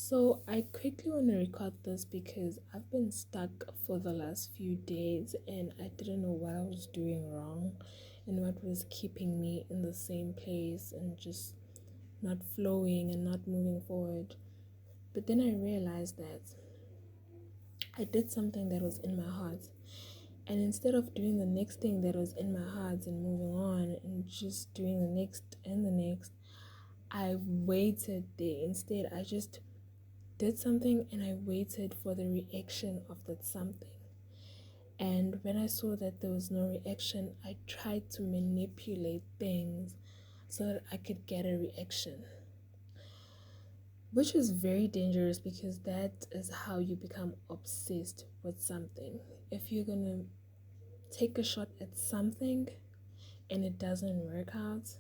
So I quickly want to record this because I've been stuck for the last few days and I didn't know what I was doing wrong and what was keeping me in the same place and just not flowing and not moving forward. But then I realized that I did something that was in my heart. And instead of doing the next thing that was in my heart and moving on and just doing the next and the next, I waited there. Instead, I just did something and I waited for the reaction of that something. And when I saw that there was no reaction, I tried to manipulate things so that I could get a reaction, which is very dangerous because that is how you become obsessed with something. If you're gonna take a shot at something and it doesn't work out,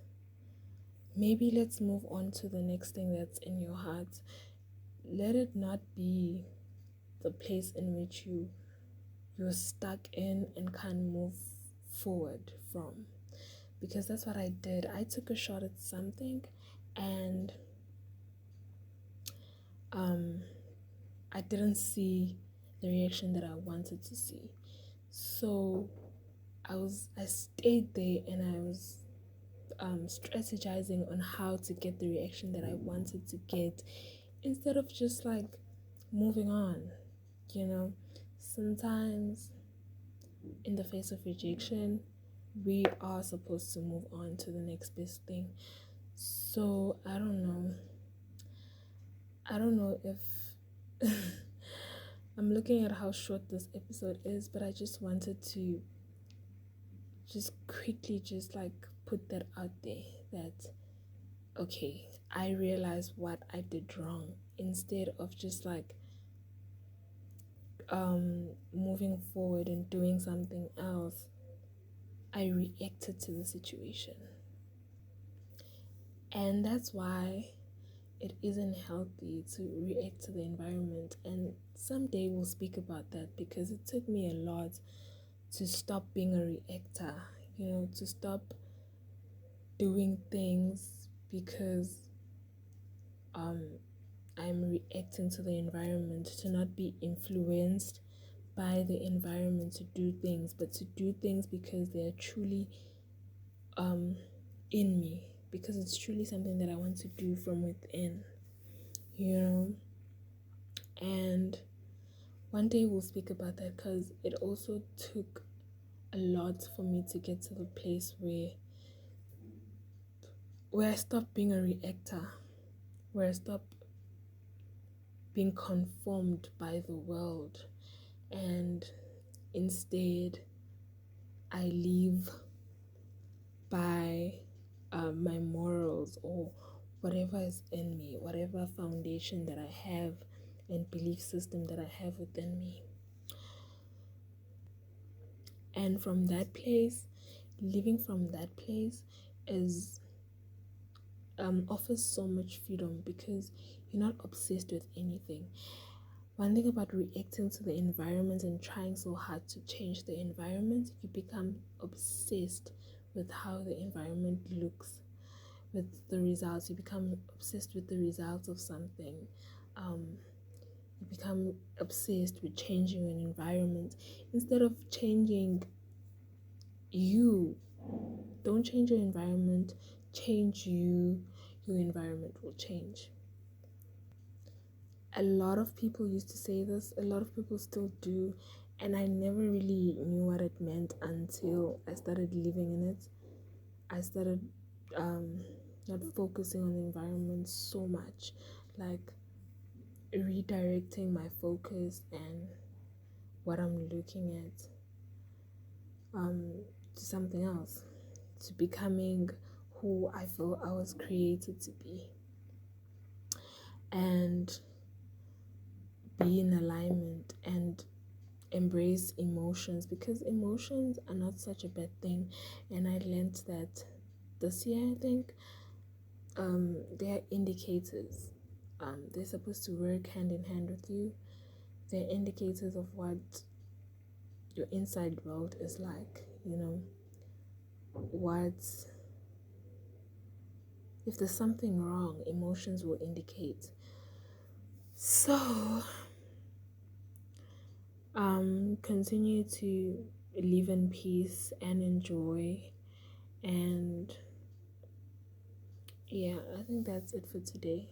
maybe let's move on to the next thing that's in your heart. Let it not be the place in which you're stuck in and can't move forward from, because that's what I did. I took a shot at something and I didn't see the reaction that I wanted to see. So I stayed there and I was strategizing on how to get the reaction that I wanted to get instead of just like moving on. You know, sometimes in the face of rejection, we are supposed to move on to the next best thing. So I don't know. I don't know if I'm looking at how short this episode is, but I just wanted to just quickly just like put that out there that okay, I realized what I did wrong instead of just like moving forward and doing something else. I reacted to the situation. And that's why it isn't healthy to react to the environment. And someday we'll speak about that because it took me a lot to stop being a reactor, to stop doing things because I'm reacting to the environment, to not be influenced by the environment to do things, but to do things because they are truly in me, because it's truly something that I want to do from within, you know. And one day we'll speak about that because it also took a lot for me to get to the place where I stopped being a reactor, where I stopped being conformed by the world, and instead I live by my morals or whatever is in me, whatever foundation that I have and belief system that I have within me. And from that place, living from that place is offers so much freedom because you're not obsessed with anything. One thing about reacting to the environment and trying so hard to change the environment, you become obsessed with how the environment looks, with the results. You become obsessed with the results of something. You become obsessed with changing an environment instead of changing you. Don't change your environment, change you. Your environment will change. A lot of people used to say this, a lot of people still do, and I never really knew what it meant until I started living in it. I started not focusing on the environment so much, like redirecting my focus and what I'm looking at to something else, to becoming who I feel I was created to be, and be in alignment and embrace emotions, because emotions are not such a bad thing. And I learned that this year, I think. They're indicators. They're supposed to work hand in hand with you. They're indicators of what your inside world is like, what if there's something wrong, emotions will indicate. So, continue to live in peace and enjoy. And yeah, I think that's it for today.